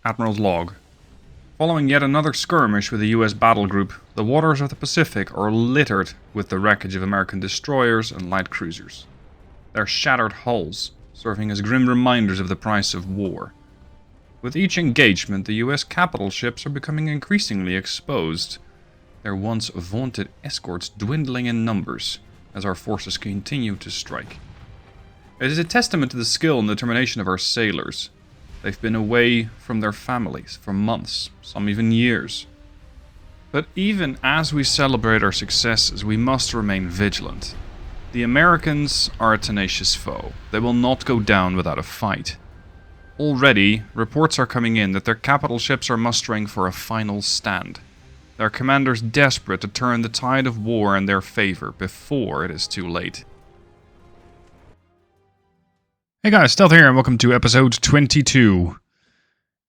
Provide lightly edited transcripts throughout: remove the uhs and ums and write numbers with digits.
Admiral's log. Following yet another skirmish with a US battle group, the waters of the Pacific are littered with the wreckage of American destroyers and light cruisers. Their shattered hulls serving as grim reminders of the price of war. With each engagement, the US capital ships are becoming increasingly exposed, their once vaunted escorts dwindling in numbers as our forces continue to strike. It is a testament to the skill and determination of our sailors. They've been away from their families for months, some even years. But even as we celebrate our successes, we must remain vigilant. The Americans are a tenacious foe. They will not go down without a fight. Already, reports are coming in that their capital ships are mustering for a final stand. Their commanders desperate to turn the tide of war in their favor before it is too late. Hey guys, Stealth here and welcome to episode 22.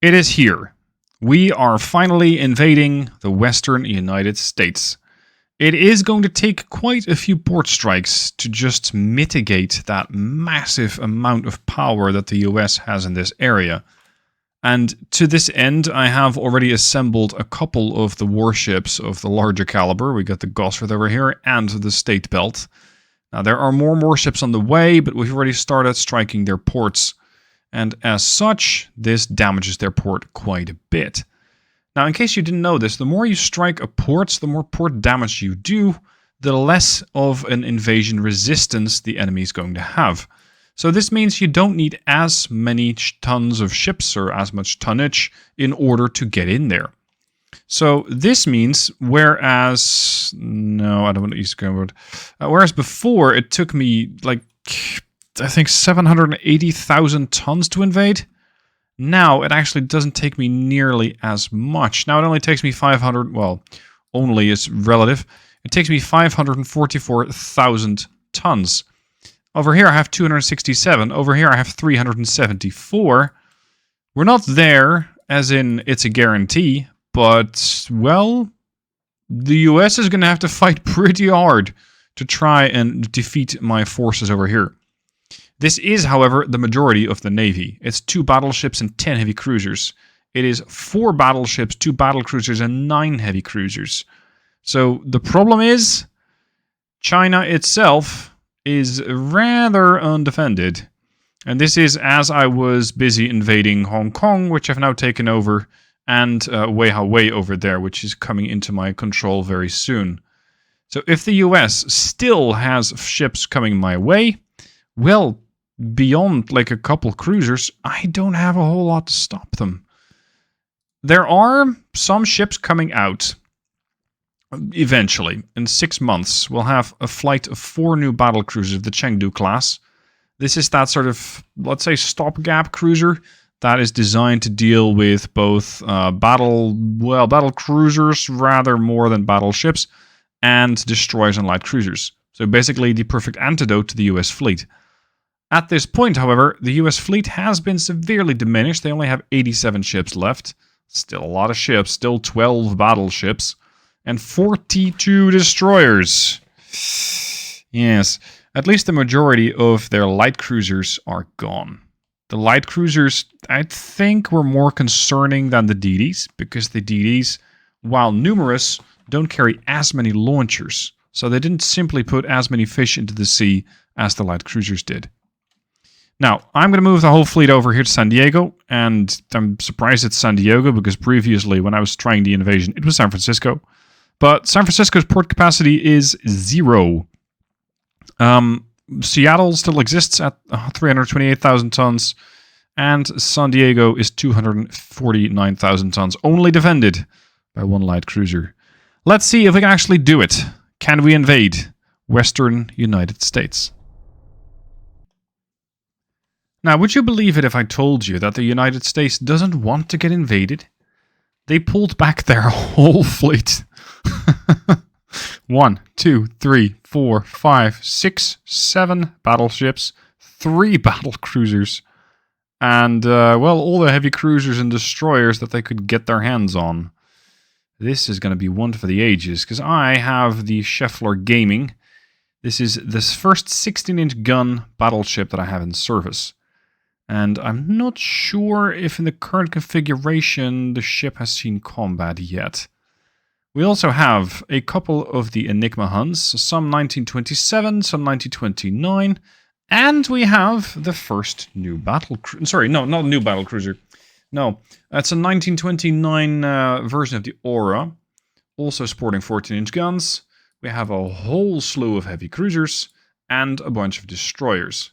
It is here. We are finally invading the western United States. It is going to take quite a few port strikes to just mitigate that massive amount of power that the US has in this area. And to this end, I have already assembled a couple of the warships of the larger caliber. We got the Gosford over here and the State Belt. Now there are more warships on the way, but we've already started striking their ports. And as such, this damages their port quite a bit. Now, in case you didn't know this, the more you strike a port, the more port damage you do, the less of an invasion resistance the enemy is going to have. So this means you don't need as many tons of ships or as much tonnage in order to get in there. So this means, whereas... No, I don't want to use the grammar word. Whereas before it took me, like, I think 780,000 tons to invade. Now, it actually doesn't take me nearly as much. Now, it only takes me 500... Well, only is relative. It takes me 544,000 tons. Over here, I have 267. Over here, I have 374. We're not there, as in it's a guarantee. But, well, the US is going to have to fight pretty hard to try and defeat my forces over here. This is, however, the majority of the Navy. It's 2 battleships and 10 heavy cruisers. It is 4 battleships, 2 battlecruisers, and 9 heavy cruisers. So the problem is, China itself is rather undefended. And this is as I was busy invading Hong Kong, which I've now taken over, and Wei over there, which is coming into my control very soon. So if the US still has ships coming my way, well, beyond like a couple cruisers, I don't have a whole lot to stop them. There are some ships coming out. Eventually, in 6 months, we'll have a flight of 4 new battle cruisers of the Chengdu class. This is that sort of, let's say, stopgap cruiser that is designed to deal with both battle cruisers rather more than battleships, and destroyers and light cruisers. So basically the perfect antidote to the US fleet. At this point, however, the US fleet has been severely diminished. They only have 87 ships left. Still a lot of ships, still 12 battleships, and 42 destroyers. Yes, at least the majority of their light cruisers are gone. The light cruisers, I think, were more concerning than the DDs, because the DDs, while numerous, don't carry as many launchers. So they didn't simply put as many fish into the sea as the light cruisers did. Now, I'm going to move the whole fleet over here to San Diego, and I'm surprised it's San Diego, because previously, when I was trying the invasion, it was San Francisco. But San Francisco's port capacity is 0. Seattle still exists at 328,000 tons, and San Diego is 249,000 tons, only defended by 1 light cruiser. Let's see if we can actually do it. Can we invade Western United States? Now, would you believe it if I told you that the United States doesn't want to get invaded? They pulled back their whole fleet. 1, 2, 3, 4, 5, 6, 7 battleships, 3 battle cruisers, and, well, all the heavy cruisers and destroyers that they could get their hands on. This is going to be one for the ages, because I have the Scheffler Gaming. This is the first 16-inch gun battleship that I have in service. And I'm not sure if in the current configuration the ship has seen combat yet. We also have a couple of the Enigma Huns, some 1927, some 1929, and we have the first new battle cruiser. Sorry, no, not new battle cruiser. No, it's a 1929 version of the Aura, also sporting 14-inch guns. We have a whole slew of heavy cruisers and a bunch of destroyers.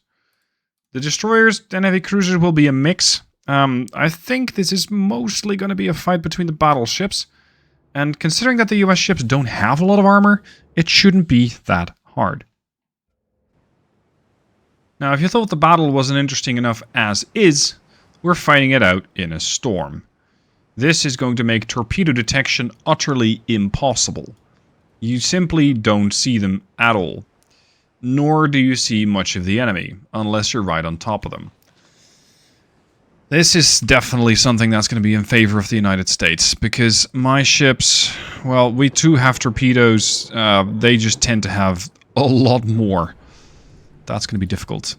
The destroyers and heavy cruisers will be a mix. I think this is mostly going to be a fight between the battleships. And considering that the US ships don't have a lot of armor, it shouldn't be that hard. Now, if you thought the battle wasn't interesting enough as is, we're fighting it out in a storm. This is going to make torpedo detection utterly impossible. You simply don't see them at all. Nor do you see much of the enemy, unless you're right on top of them. This is definitely something that's going to be in favor of the United States, because my ships, well, we too have torpedoes, they just tend to have a lot more. That's going to be difficult.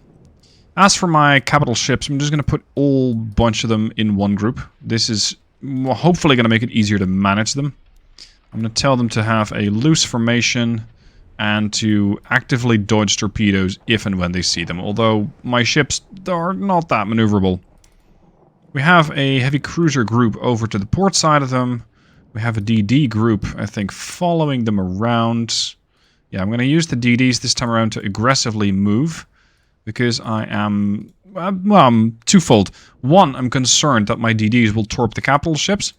As for my capital ships, I'm just going to put a bunch of them in one group. This is hopefully going to make it easier to manage them. I'm going to tell them to have a loose formation and to actively dodge torpedoes if and when they see them, although my ships are not that maneuverable. We have a heavy cruiser group over to the port side of them. We have a DD group, I think, following them around. Yeah, I'm going to use the DDs this time around to aggressively move, because I am, well, I'm twofold. One, I'm concerned that my DDs will torp the capital ships.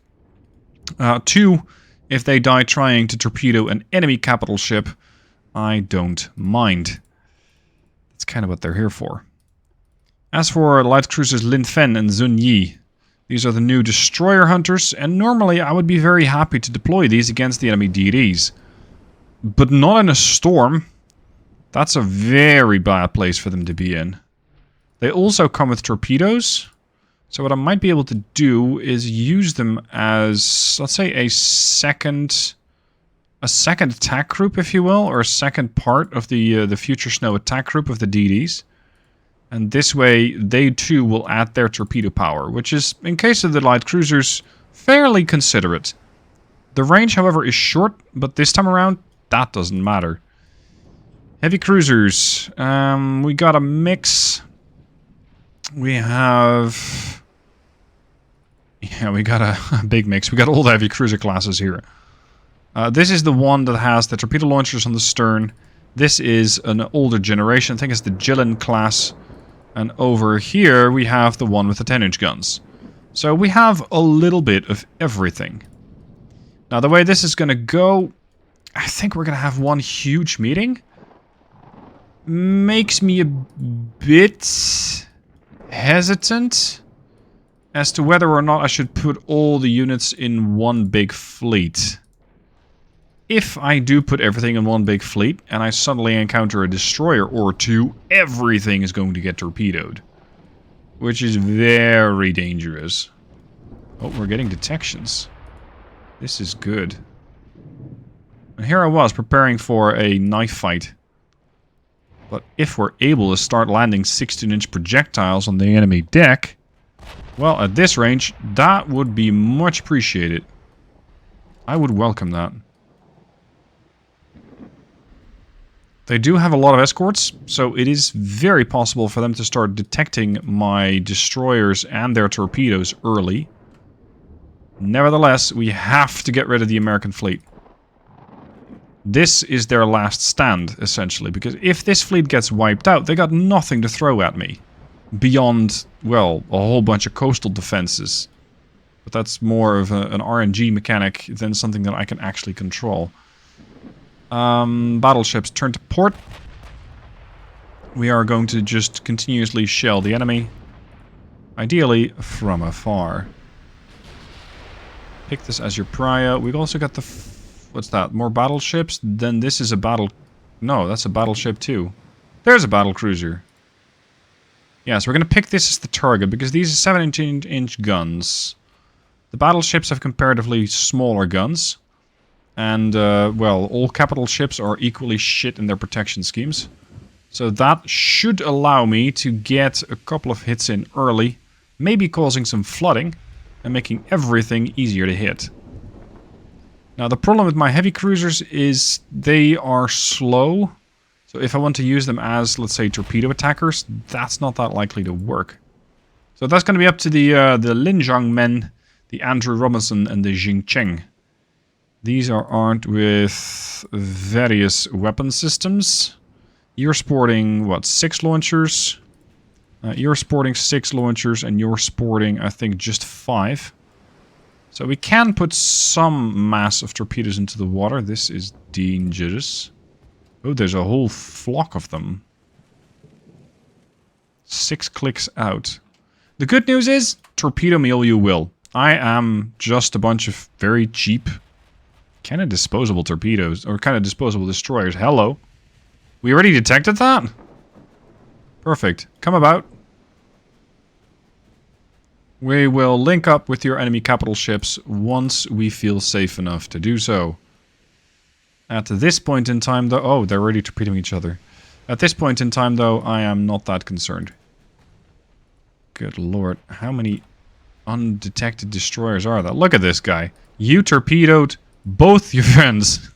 Two, if they die trying to torpedo an enemy capital ship, I don't mind. That's kind of what they're here for. As for light cruisers Lin Fen and Zun Yi, these are the new destroyer hunters, and normally I would be very happy to deploy these against the enemy DDs. But not in a storm. That's a very bad place for them to be in. They also come with torpedoes, so what I might be able to do is use them as, let's say, a second attack group, if you will, or a second part of the Future Snow attack group of the DDs. And this way, they too will add their torpedo power, which is, in case of the light cruisers, fairly considerate. The range, however, is short, but this time around, that doesn't matter. Heavy cruisers. We got a mix. We have... Yeah, we got a big mix. We got all the heavy cruiser classes here. This is the one that has the torpedo launchers on the stern. This is an older generation. I think it's the Jilin class. And over here, we have the one with the 10-inch guns. So we have a little bit of everything. Now, the way this is going to go, I think we're going to have one huge meeting. Makes me a bit hesitant as to whether or not I should put all the units in one big fleet. If I do put everything in one big fleet, and I suddenly encounter a destroyer or two, everything is going to get torpedoed. Which is very dangerous. Oh, we're getting detections. This is good. And here I was preparing for a knife fight. But if we're able to start landing 16-inch projectiles on the enemy deck, well, at this range, that would be much appreciated. I would welcome that. They do have a lot of escorts, so it is very possible for them to start detecting my destroyers and their torpedoes early. Nevertheless, we have to get rid of the American fleet. This is their last stand, essentially, because if this fleet gets wiped out, they got nothing to throw at me. Beyond, well, a whole bunch of coastal defenses. But that's more of an RNG mechanic than something that I can actually control. Battleships, turn to port. We are going to just continuously shell the enemy. Ideally, from afar. Pick this as your pariah. We've also got the... what's that? More battleships? Then this is a battle... No, that's a battleship too. There's a battle cruiser. Yeah, so we're going to pick this as the target, because these are 17-inch guns. The battleships have comparatively smaller guns. And, well, all capital ships are equally shit in their protection schemes. So that should allow me to get a couple of hits in early, maybe causing some flooding and making everything easier to hit. Now the problem with my heavy cruisers is they are slow. So if I want to use them as, let's say, torpedo attackers, that's not that likely to work. So that's going to be up to the Linjiang men, the Andrew Robinson and the Jing Cheng. These are armed with various weapon systems. You're sporting, what, 6 launchers? You're sporting 6 launchers, and you're sporting, I think, just 5. So we can put some mass of torpedoes into the water. This is dangerous. Oh, there's a whole flock of them. 6 clicks out. The good news is, torpedo me all you will. I am just a bunch of very cheap, kind of disposable torpedoes, or kind of disposable destroyers. Hello. We already detected that? Perfect. Come about. We will link up with your enemy capital ships once we feel safe enough to do so. At this point in time, though... Oh, they're already torpedoing each other. At this point in time, though, I am not that concerned. Good lord. How many undetected destroyers are there? Look at this guy. You torpedoed both your friends.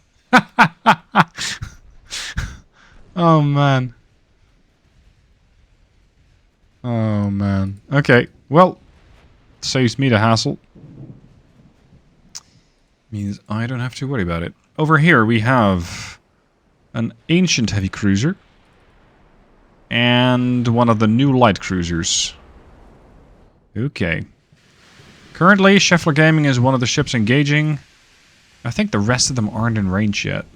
Oh, man. Oh, man. Okay, well, saves me the hassle. Means I don't have to worry about it. Over here we have an ancient heavy cruiser. And one of the new light cruisers. Okay. Currently, Scheffler Gaming is one of the ships engaging. I think the rest of them aren't in range yet.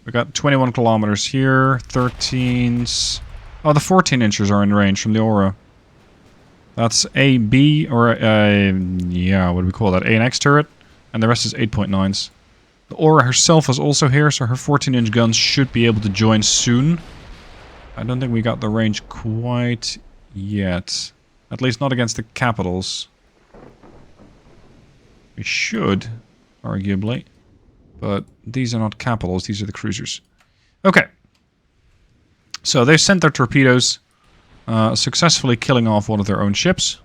We got 21 kilometers here, 13s. Oh, the 14 inches are in range from the Aura. That's A, B, or yeah, what do we call that? A and X turret, and the rest is 8.9s. The Aura herself is also here, so her 14-inch guns should be able to join soon. I don't think we got the range quite yet. At least not against the capitals. We should, arguably. But these are not capitals, these are the cruisers. Okay. So they sent their torpedoes, successfully killing off one of their own ships.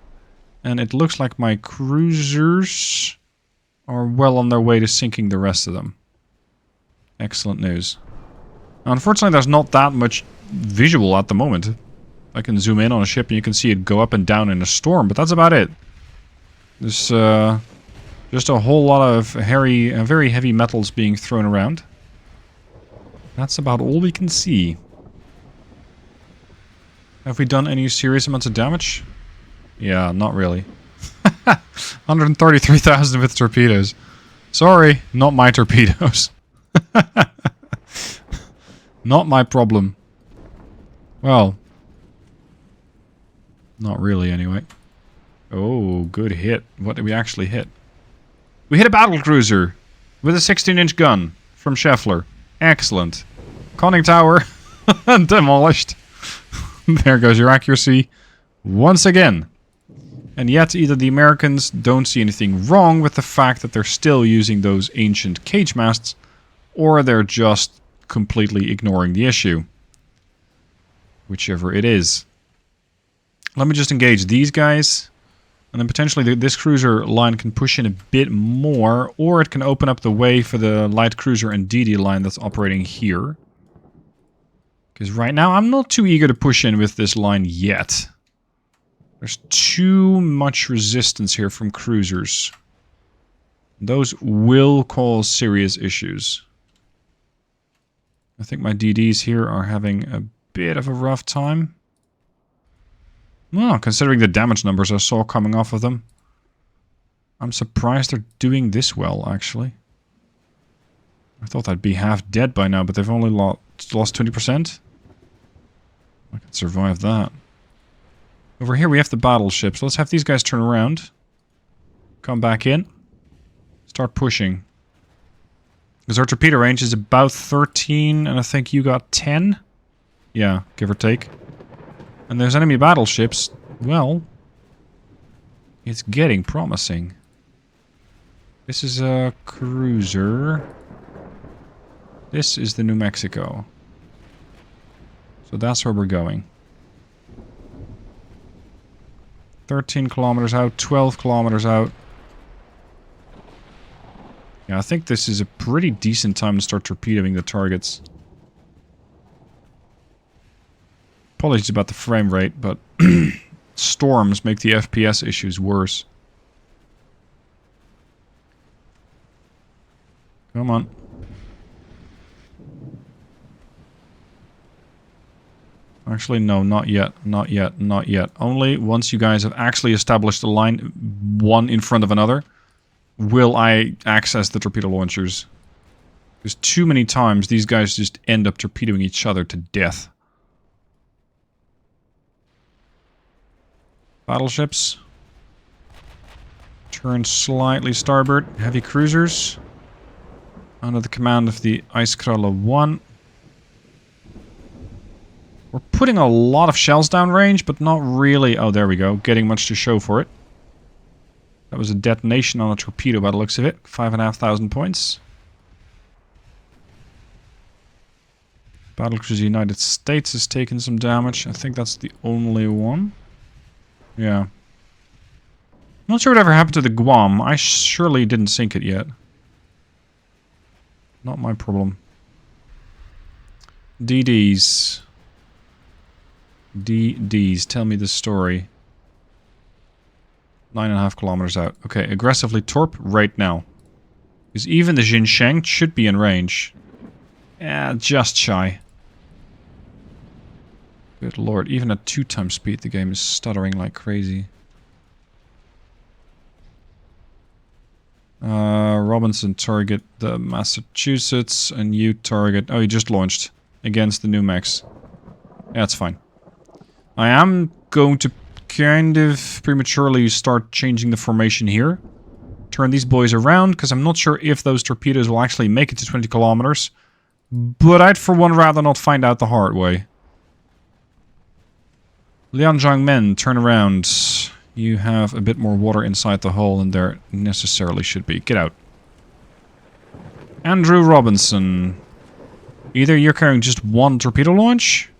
And it looks like my cruisers are well on their way to sinking the rest of them. Excellent news. Now, unfortunately, there's not that much visual at the moment. I can zoom in on a ship and you can see it go up and down in a storm, but that's about it. There's just a whole lot of very heavy metals being thrown around. That's about all we can see. Have we done any serious amounts of damage? Yeah, not really. 133,000 with torpedoes. Sorry, not my torpedoes. Not my problem. Well, not really anyway. Oh, good hit. What did we actually hit? We hit a battlecruiser with a 16-inch gun from Scheffler. Excellent. Conning tower demolished. There goes your accuracy once again. And yet either the Americans don't see anything wrong with the fact that they're still using those ancient cage masts, or they're just completely ignoring the issue. Whichever it is. Let me just engage these guys. And then potentially this cruiser line can push in a bit more, or it can open up the way for the light cruiser and DD line that's operating here. Because right now I'm not too eager to push in with this line yet. There's too much resistance here from cruisers. Those will cause serious issues. I think my DDs here are having a bit of a rough time. Well, considering the damage numbers I saw coming off of them, I'm surprised they're doing this well, actually. I thought I'd be half dead by now, but they've only lost 20%. I could survive that. Over here we have the battleships. Let's have these guys turn around. Come back in. Start pushing. Because our torpedo range is about 13, and I think you got 10? Yeah, give or take. And there's enemy battleships. Well, it's getting promising. This is a cruiser. This is the New Mexico. So that's where we're going. 13 kilometers out, 12 kilometers out. Yeah, I think this is a pretty decent time to start torpedoing the targets. Apologies about the frame rate, but storms make the FPS issues worse. Come on. Actually, no, not yet, not yet, not yet. Only once you guys have actually established a line, one in front of another, will I access the torpedo launchers. Because too many times these guys just end up torpedoing each other to death. Battleships. Turn slightly starboard. Heavy cruisers. Under the command of the Icecrawler 1. We're putting a lot of shells downrange, but not really... Oh, there we go. Getting much to show for it. That was a detonation on a torpedo by the looks of it. 5,500 points. Battlecruiser United States has taken some damage. I think that's the only one. Yeah. Not sure whatever happened to the Guam. I surely didn't sink it yet. Not my problem. DDs. DDs. Tell me the story. 9.5 kilometers out. Okay, aggressively torp right now. Because even the Xinjiang should be in range. Yeah, just shy. Good lord, even at 2 times speed the game is stuttering like crazy. Robinson target the Massachusetts, and you target... Oh, he just launched against the New Mex. Yeah, that's fine. I am going to kind of prematurely start changing the formation here. Turn these boys around, because I'm not sure if those torpedoes will actually make it to 20 kilometers. But I'd for one rather not find out the hard way. Lianzhang men, turn around. You have a bit more water inside the hull than there necessarily should be. Get out. Andrew Robinson. Either you're carrying just one torpedo launch,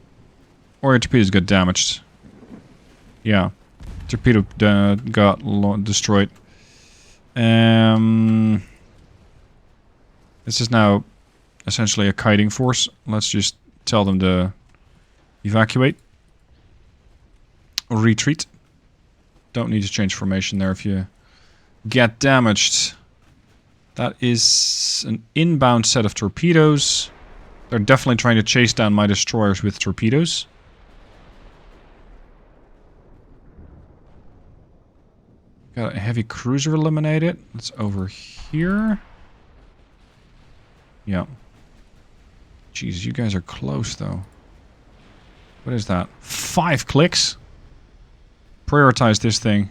or your torpedoes got damaged. Yeah. Torpedo got destroyed. This is now essentially a kiting force. Let's just tell them to evacuate. Or retreat. Don't need to change formation there if you get damaged. That is an inbound set of torpedoes. They're definitely trying to chase down my destroyers with torpedoes. Got a heavy cruiser eliminated. That's over here. Yeah. Jeez, you guys are close though. What is that? 5 clicks? Prioritize this thing.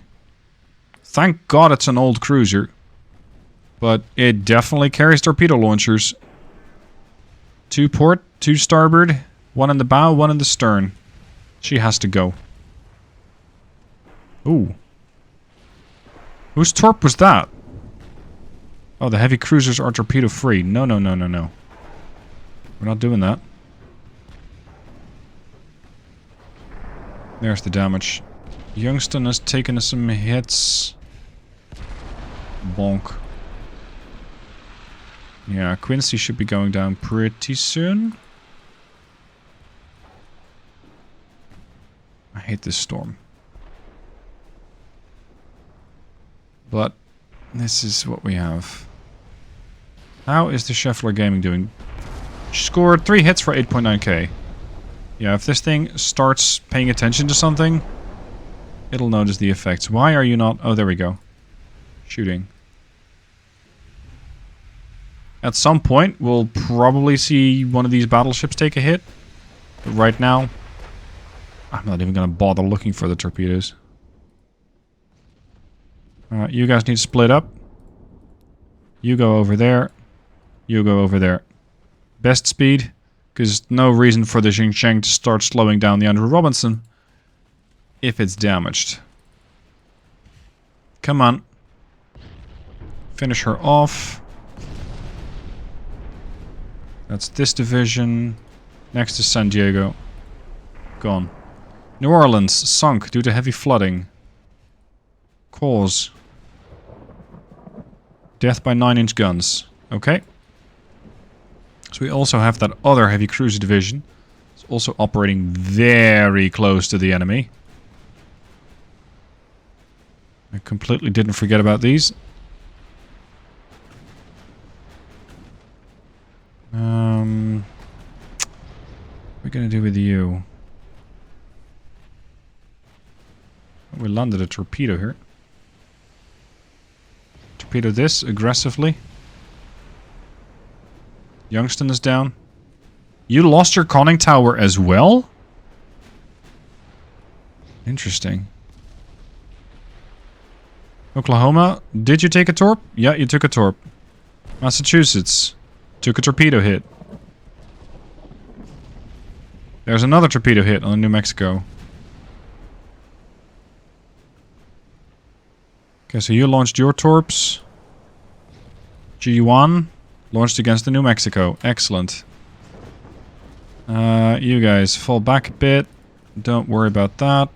Thank God it's an old cruiser. But it definitely carries torpedo launchers. 2 port, 2 starboard, 1 in the bow, 1 in the stern. She has to go. Ooh. Whose torp was that? Oh, the heavy cruisers are torpedo free. No, no, no, no, no. We're not doing that. There's the damage. Youngston has taken some hits. Bonk. Yeah, Quincy should be going down pretty soon. I hate this storm. But this is what we have. How is the Scheffler Gaming doing? Scored 3 hits for 8.9k. Yeah, if this thing starts paying attention to something, it'll notice the effects. Why are you not... Oh, there we go. Shooting. At some point, we'll probably see one of these battleships take a hit. But right now, I'm not even going to bother looking for the torpedoes. Alright, you guys need to split up. You go over there. You go over there. Best speed, because no reason for the Xinjiang to start slowing down the Andrew Robinson if it's damaged. Come on. Finish her off. That's this division. Next is San Diego. Gone. New Orleans, sunk due to heavy flooding. Cause. Death by 9-inch guns. Okay. So we also have that other heavy cruiser division. It's also operating very close to the enemy. I completely didn't forget about these. What are we gonna do with you? We landed a torpedo here. Torpedo this aggressively. Youngston is down. You lost your conning tower as well? Interesting. Oklahoma, did you take a torp? Yeah, you took a torp. Massachusetts, took a torpedo hit. There's another torpedo hit on New Mexico. Okay, so you launched your torps. G1 launched against the New Mexico. Excellent. You guys fall back a bit. Don't worry about that.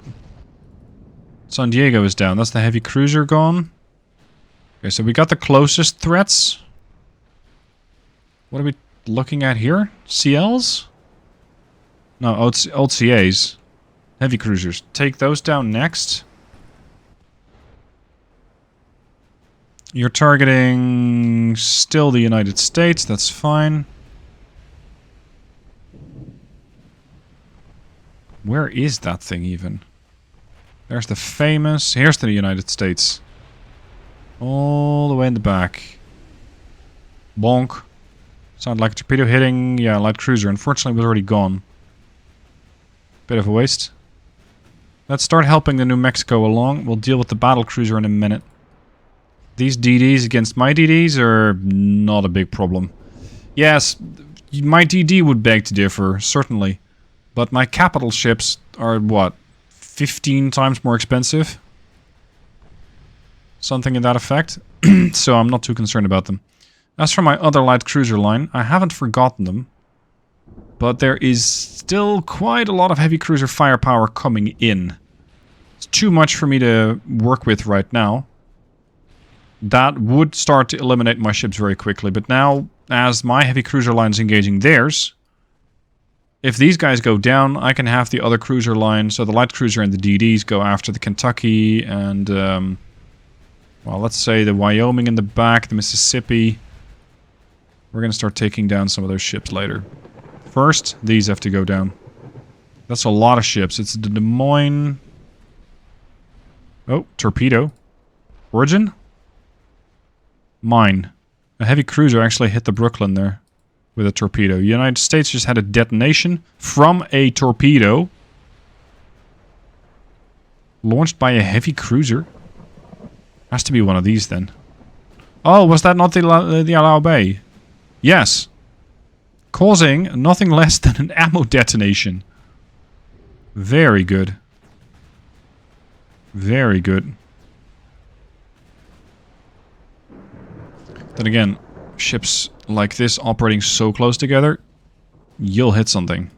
San Diego is down. That's the heavy cruiser gone. Okay, so we got the closest threats. What are we looking at here? CLs? No, old CAs. Heavy cruisers. Take those down next. You're targeting still the United States. That's fine. Where is that thing even? There's the famous... Here's the United States. All the way in the back. Bonk. Sounded like a torpedo hitting... Yeah, light cruiser. Unfortunately, it was already gone. Bit of a waste. Let's start helping the New Mexico along. We'll deal with the battle cruiser in a minute. These DDs against my DDs are not a big problem. Yes, my DD would beg to differ, certainly. But my capital ships are, what, 15 times more expensive? Something in that effect. So I'm not too concerned about them. As for my other light cruiser line, I haven't forgotten them. But there is still quite a lot of heavy cruiser firepower coming in. It's too much for me to work with right now. That would start to eliminate my ships very quickly. But now, as my heavy cruiser line is engaging theirs, if these guys go down, I can have the other cruiser line, so the light cruiser and the DDs go after the Kentucky and, well, let's say the Wyoming in the back, the Mississippi. We're going to start taking down some of those ships later. First, these have to go down. That's a lot of ships. It's the Des Moines... Oh, torpedo. Origin? Mine. A heavy cruiser actually hit the Brooklyn there with a torpedo. The United States just had a detonation from a torpedo launched by a heavy cruiser. Has to be one of these then. Oh, was that not the Alao Bay? Yes. Causing nothing less than an ammo detonation. Very good. Very good. Then again, ships like this operating so close together, you'll hit something.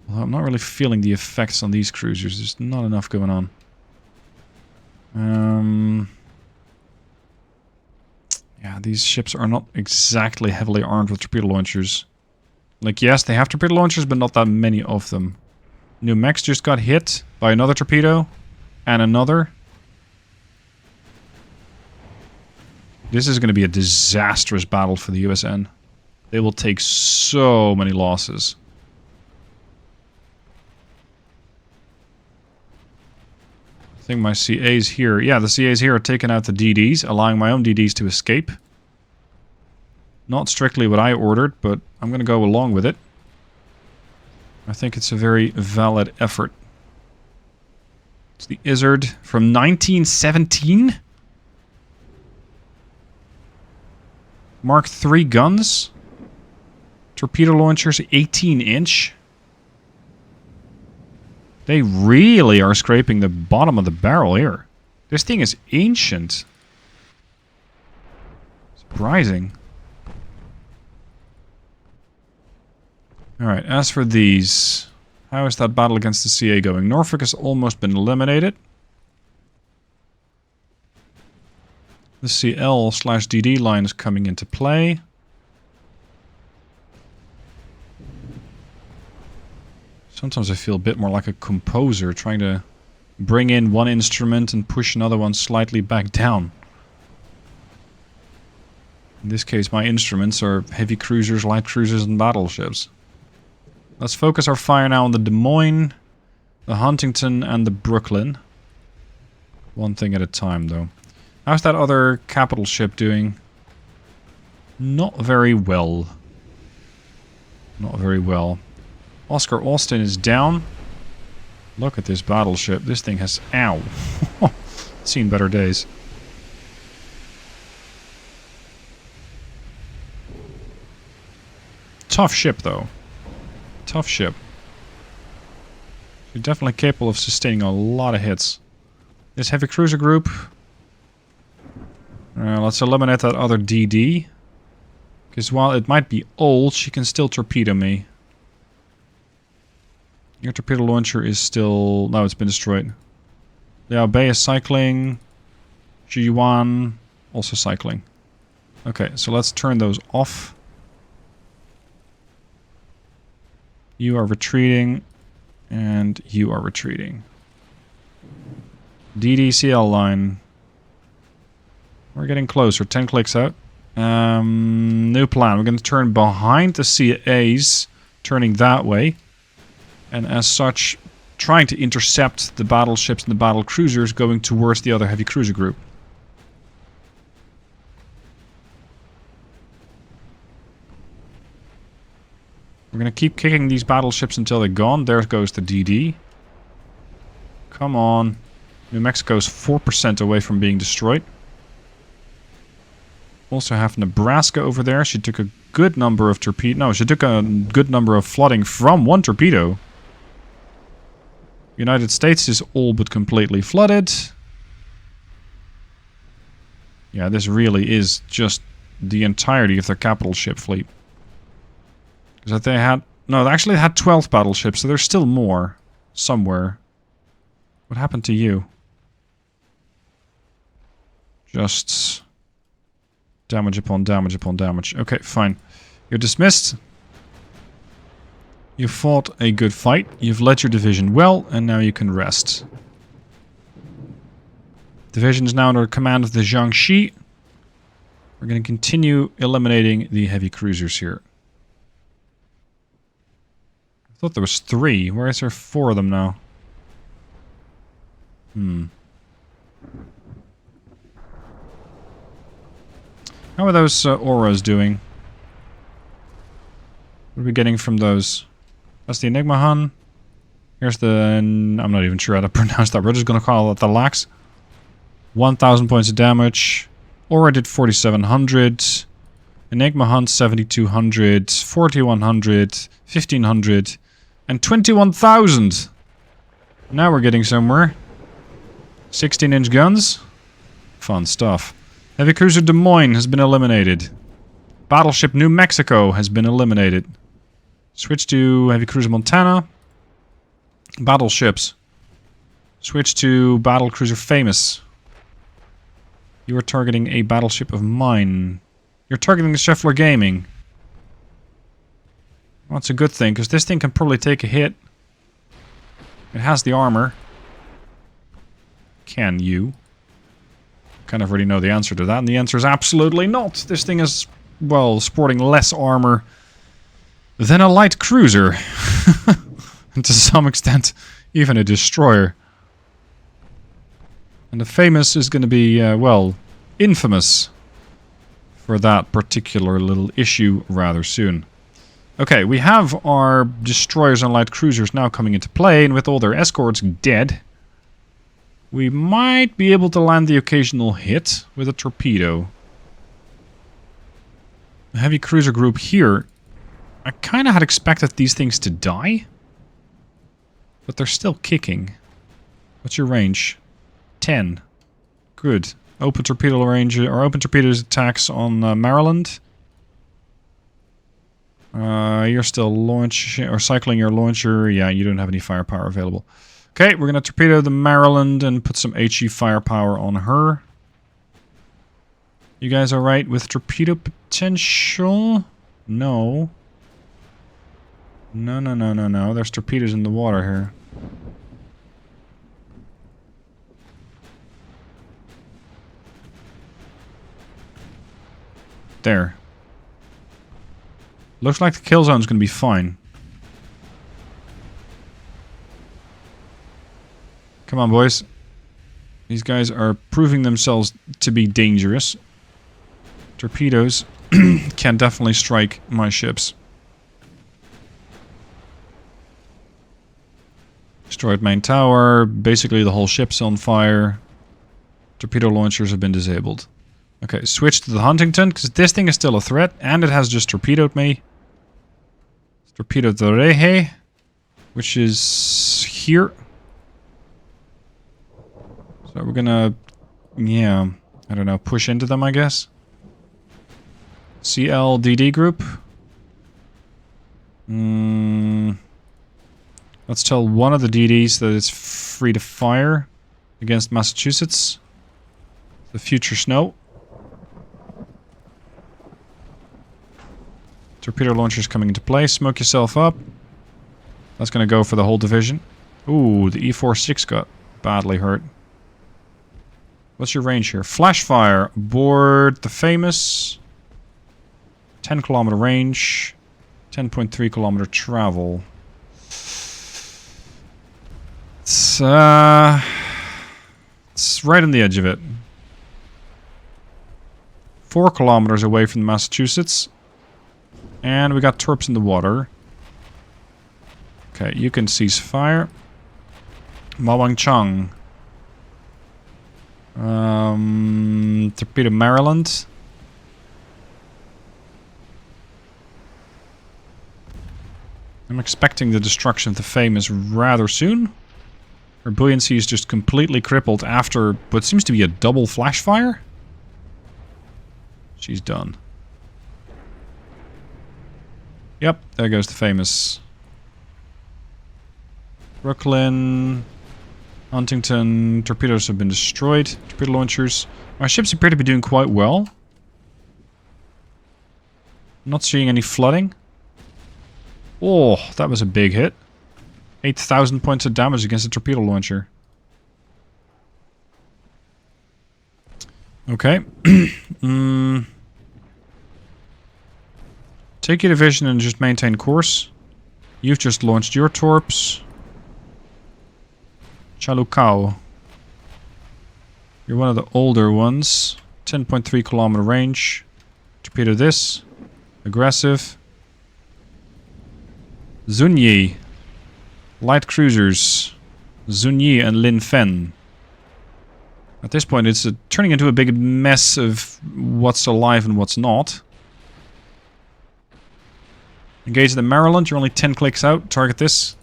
Well, I'm not really feeling the effects on these cruisers. There's not enough going on. Yeah, these ships are not exactly heavily armed with torpedo launchers. Like, yes, they have torpedo launchers, but not that many of them. New Mex just got hit by another torpedo. And another. This is going to be a disastrous battle for the USN. They will take so many losses. I think my CAs here... Yeah, the CAs here are taking out the DDs, allowing my own DDs to escape. Not strictly what I ordered, but I'm going to go along with it. I think it's a very valid effort. It's the Izzard from 1917. Mark III guns. Torpedo launchers 18-inch. They really are scraping the bottom of the barrel here. This thing is ancient. Surprising. Alright, as for these, how is that battle against the CA going? Norfolk has almost been eliminated. The CL/DD line is coming into play. Sometimes I feel a bit more like a composer, trying to bring in one instrument and push another one slightly back down. In this case, my instruments are heavy cruisers, light cruisers, and battleships. Let's focus our fire now on the Des Moines, the Huntington, and the Brooklyn. One thing at a time, though. How's that other capital ship doing? Not very well. Not very well. Oscar Austin is down. Look at this battleship. This thing has... Ow. Seen better days. Tough ship, though. Tough ship. You're definitely capable of sustaining a lot of hits. This heavy cruiser group. Let's eliminate that other DD. Because while it might be old, she can still torpedo me. Your torpedo launcher is still... No, it's been destroyed. Liao Bei is cycling. Jiyuan also cycling. Okay, so let's turn those off. You are retreating. And you are retreating. DDCL line. We're getting closer. 10 clicks out. New plan. We're going to turn behind the CAs. Turning that way. And as such, trying to intercept the battleships and the battle cruisers going towards the other heavy cruiser group. We're going to keep kicking these battleships until they're gone. There goes the DD. Come on. New Mexico's 4% away from being destroyed. Also have Nebraska over there. She took a good number of torpedoes. No, she took a good number of flooding from one torpedo. United States is all but completely flooded. Yeah, this really is just the entirety of their capital ship fleet. Because they had... No, they actually had 12 battleships, so there's still more. Somewhere. What happened to you? Just... damage upon damage upon damage. Okay, fine. You're dismissed. You fought a good fight, you've led your division well, and now you can rest. Division is now under command of the Jiangxi. We're going to continue eliminating the heavy cruisers here. I thought there was 3. Where is there 4 of them now? How are those auras doing? What are we getting from those? That's the Enigma Hun. Here's the... I'm not even sure how to pronounce that. We're just going to call it the Lax. 1,000 points of damage. Aura did 4,700. Enigma Hun 7,200. 4,100. 1,500. And 21,000. Now we're getting somewhere. 16-inch guns. Fun stuff. Heavy cruiser Des Moines has been eliminated. Battleship New Mexico has been eliminated. Switch to heavy cruiser Montana. Battleships. Switch to battle cruiser Famous. You are targeting a battleship of mine. You're targeting the Scheffler Gaming. Well, that's a good thing, because this thing can probably take a hit. It has the armor. Can you? Kind of already know the answer to that, and the answer is absolutely not. This thing is, well, sporting less armor than a light cruiser. And to some extent, even a destroyer. And the Famous is going to be, well, infamous for that particular little issue rather soon. Okay, we have our destroyers and light cruisers now coming into play, and with all their escorts dead, we might be able to land the occasional hit with a torpedo. The heavy cruiser group here, I kind of had expected these things to die, but they're still kicking. What's your range? 10. Good. Open torpedo range, or open torpedoes attacks on Maryland. You're still launching or cycling your launcher. Yeah, you don't have any firepower available. Okay, we're gonna torpedo the Maryland and put some HE firepower on her. You guys alright with torpedo potential? No. No. There's torpedoes in the water here. There. Looks like the kill zone's gonna be fine. Come on, boys. These guys are proving themselves to be dangerous. Torpedoes can definitely strike my ships. Destroyed main tower. Basically the whole ship's on fire. Torpedo launchers have been disabled. Okay, switch to the Huntington, because this thing is still a threat, and it has just torpedoed me. Torpedoed the Rehe, which is here. So we're gonna, yeah, I don't know, push into them, I guess. CLDD group. Let's tell one of the DDs that it's free to fire against Massachusetts. The future snow. Torpedo launchers coming into play. Smoke yourself up. That's going to go for the whole division. Ooh, the E-46 got badly hurt. What's your range here? Flash fire aboard the famous. 10 kilometer range. 10.3 kilometer travel. It's right on the edge of it. 4 kilometers away from Massachusetts. And we got torps in the water. Okay, you can cease fire. Mawang Chang. Torpedo Maryland. I'm expecting the destruction of the famous rather soon. Her buoyancy is just completely crippled after what seems to be a double flash fire. She's done. Yep, there goes the famous. Brooklyn, Huntington, torpedoes have been destroyed. Torpedo launchers. My ships appear to be doing quite well. Not seeing any flooding. Oh, that was a big hit. 8,000 points of damage against a torpedo launcher. Okay. Take your division and just maintain course. You've just launched your torps. Chalukau. You're one of the older ones. 10.3 kilometer range. Torpedo this. Aggressive. Zunyi. Light cruisers. Zunyi and Lin Fen. At this point it's turning into a big mess of what's alive and what's not. Engage the Maryland, you're only 10 clicks out. Target this.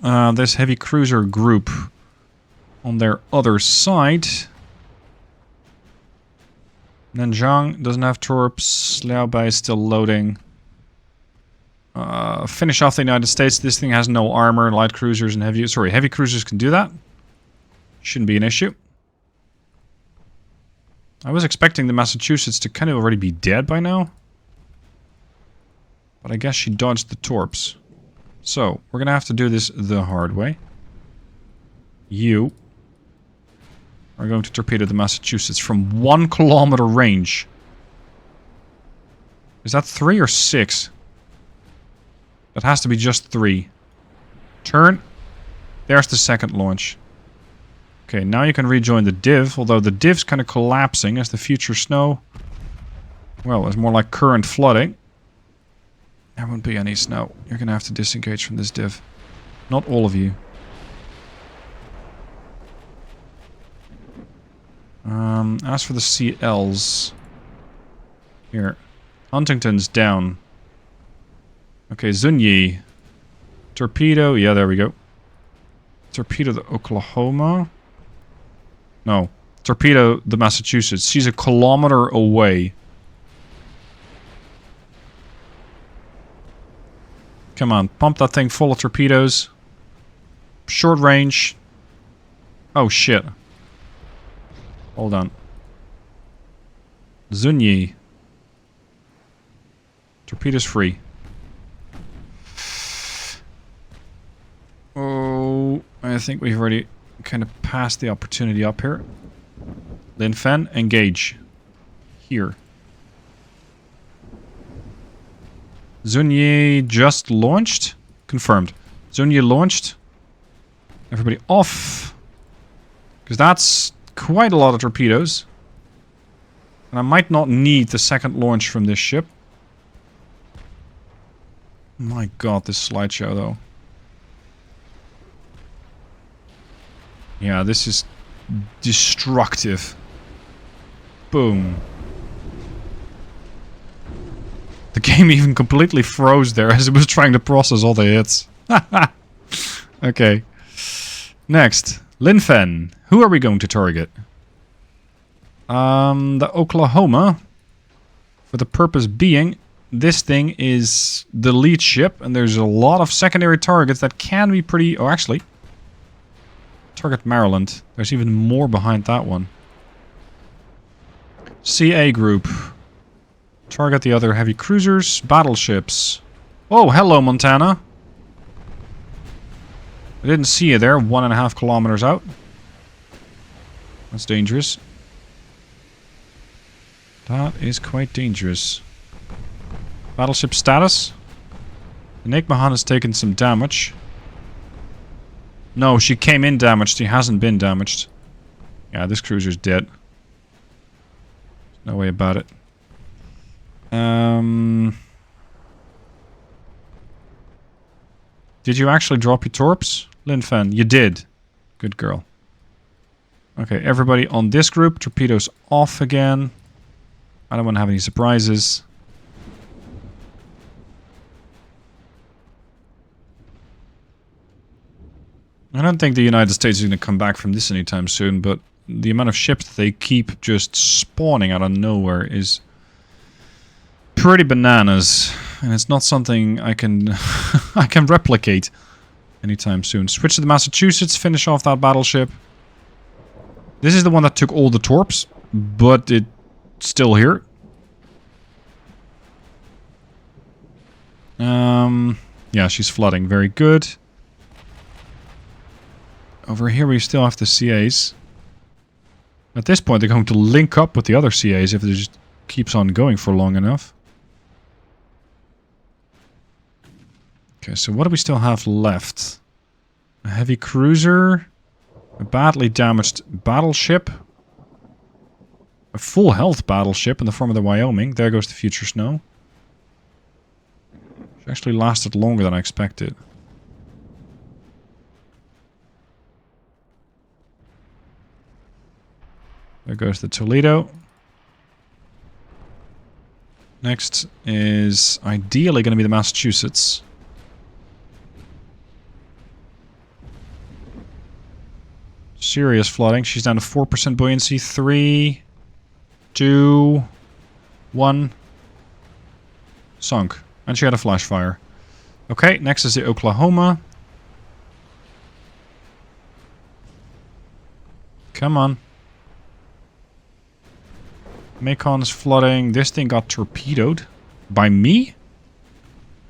This heavy cruiser group on their other side. Nanjing doesn't have torps. Liaobai is still loading. Finish off the United States. This thing has no armor. Light cruisers and heavy cruisers can do that. Shouldn't be an issue. I was expecting the Massachusetts to kind of already be dead by now. But I guess she dodged the torps. So, we're gonna have to do this the hard way. You are going to torpedo the Massachusetts from 1 kilometer range. Is that 3 or 6? That has to be just 3. Turn. There's the second launch. Okay, now you can rejoin the div, although the div's kind of collapsing as the future snow. Well, it's more like current flooding. There won't be any snow. You're going to have to disengage from this div. Not all of you. As for the CLs... Here. Huntington's down. Okay, Zunyi. Torpedo. Yeah, there we go. Torpedo the Oklahoma. No. Torpedo the Massachusetts. She's a kilometer away. Come on, pump that thing full of torpedoes. Short range. Oh shit. Hold on. Zunyi. Torpedoes free. Oh, I think we've already kind of passed the opportunity up here. Linfen, engage. Here. Zunyi just launched? Confirmed. Zunyi launched. Everybody off. Because that's quite a lot of torpedoes. And I might not need the second launch from this ship. My god, this slideshow though. Yeah, this is destructive. Boom. The game even completely froze there as it was trying to process all the hits. Okay. Next. Linfen. Who are we going to target? The Oklahoma. For the purpose being, this thing is the lead ship, and there's a lot of secondary targets that can be pretty... Oh, actually. Target Maryland. There's even more behind that one. CA group. Target the other heavy cruisers, battleships. Oh, hello, Montana. I didn't see you there, 1.5 kilometers out. That's dangerous. That is quite dangerous. Battleship status. The Nikmahan has taken some damage. No, she came in damaged. She hasn't been damaged. Yeah, this cruiser's dead. No way about it. Did you actually drop your torps, Linfen? You did. Good girl. Okay, everybody on this group. Torpedoes off again. I don't want to have any surprises. I don't think the United States is going to come back from this anytime soon, but the amount of ships that they keep just spawning out of nowhere is pretty bananas, and it's not something I can I can replicate anytime soon. Switch to the Massachusetts, finish off that battleship. This is the one that took all the torps, but it's still here. Yeah, she's flooding. Very good. Over here we still have the CAs. At this point they're going to link up with the other CAs if it just keeps on going for long enough. Okay, so what do we still have left? A heavy cruiser. A badly damaged battleship. A full health battleship in the form of the Wyoming. There goes the future snow. She actually lasted longer than I expected. There goes the Toledo. Next is ideally going to be the Massachusetts. Serious flooding. She's down to 4% buoyancy. 3, 2, 1. Sunk. And she had a flash fire. Okay, next is the Oklahoma. Come on. Macon's flooding. This thing got torpedoed. By me?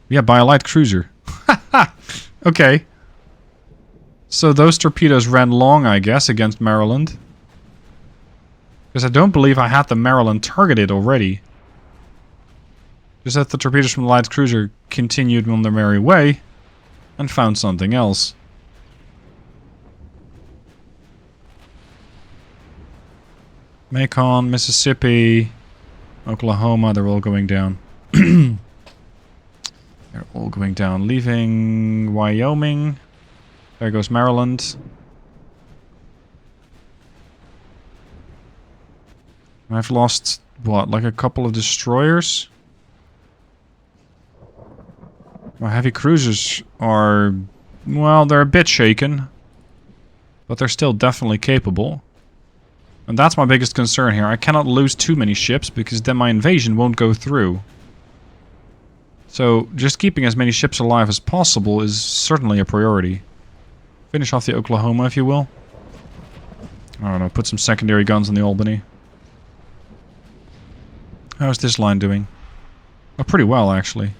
Yeah, by a light cruiser. Okay. So those torpedoes ran long, I guess, against Maryland. Because I don't believe I had the Maryland targeted already. Just that the torpedoes from the light cruiser continued on their merry way and found something else. Macon, Mississippi, Oklahoma, they're all going down. They're all going down, leaving Wyoming. There goes Maryland. I've lost, what, like a couple of destroyers? My heavy cruisers are, well, they're a bit shaken. But they're still definitely capable. And that's my biggest concern here. I cannot lose too many ships because then my invasion won't go through. So just keeping as many ships alive as possible is certainly a priority. Finish off the Oklahoma, if you will. I don't know, put some secondary guns on the Albany. How's this line doing? Oh, pretty well, actually.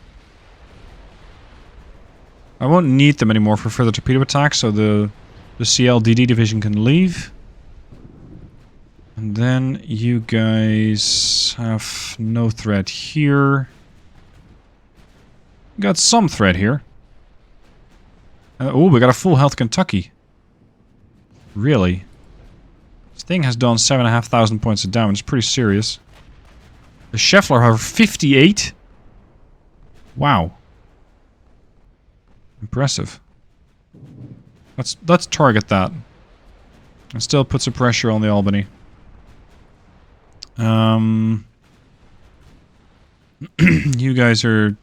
I won't need them anymore for further torpedo attacks, so the CLDD division can leave. And then you guys have no threat here. Got some threat here. Oh, we got a full health Kentucky. Really? This thing has done 7,500 points of damage. Pretty serious. The Scheffler, however, 58? Wow. Impressive. Let's target that. And still put some pressure on the Albany. You guys are...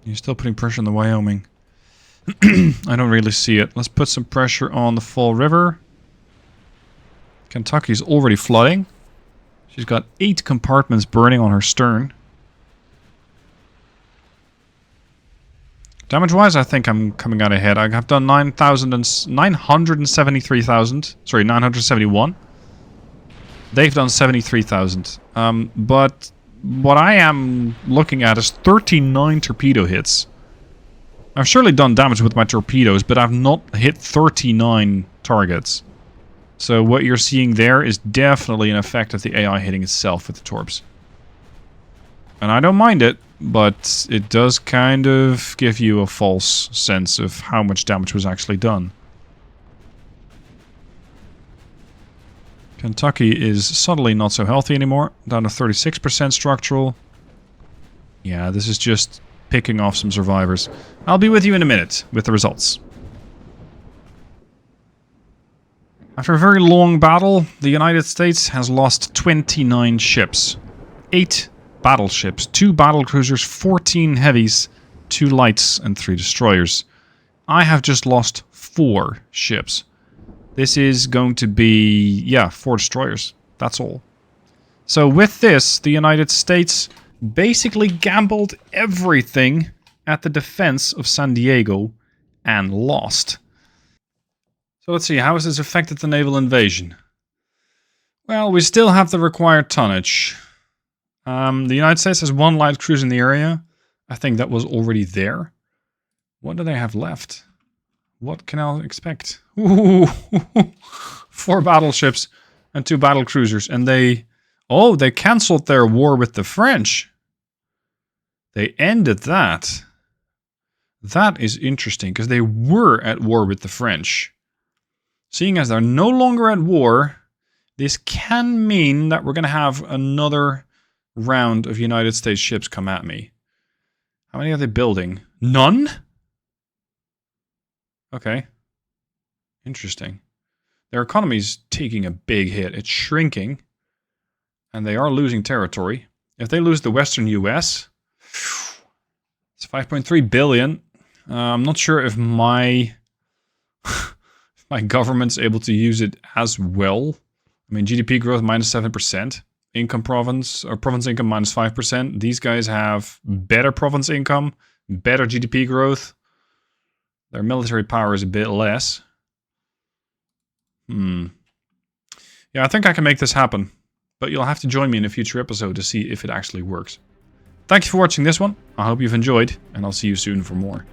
You're still putting pressure on the Wyoming. I don't really see it. Let's put some pressure on the Fall River. Kentucky's already flooding. She's got 8 compartments burning on her stern. Damage-wise, I think I'm coming out ahead. I have done 973,000. Sorry, 971. They've done 73,000. But what I am looking at is 39 torpedo hits. I've surely done damage with my torpedoes, but I've not hit 39 targets. So what you're seeing there is definitely an effect of the AI hitting itself with the torps. And I don't mind it, but it does kind of give you a false sense of how much damage was actually done. Kentucky is subtly not so healthy anymore, down to 36% structural. Yeah, this is just picking off some survivors. I'll be with you in a minute with the results. After a very long battle, the United States has lost 29 ships. 8 battleships, 2 battlecruisers, 14 heavies, 2 lights, and 3 destroyers. I have just lost 4 ships. This is going to be, yeah, 4 destroyers. That's all. So with this, the United States basically gambled everything at the defense of San Diego and lost. So let's see, how has this affected the naval invasion? Well, we still have the required tonnage. The United States has 1 light cruise in the area. I think that was already there. What do they have left? What can I expect? Ooh, 4 battleships and 2 battle cruisers. And they... Oh, they cancelled their war with the French. They ended that. That is interesting, because they were at war with the French. Seeing as they're no longer at war, this can mean that we're going to have another round of United States ships come at me. How many are they building? None? Okay. Interesting. Their economy's taking a big hit. It's shrinking. And they are losing territory. If they lose the western US, it's 5.3 billion. I'm not sure if my my government's able to use it as well. I mean, GDP growth minus 7%. Income province income minus 5%. These guys have better province income, better GDP growth. Their military power is a bit less. Yeah, I think I can make this happen. But you'll have to join me in a future episode to see if it actually works. Thank you for watching this one. I hope you've enjoyed, and I'll see you soon for more.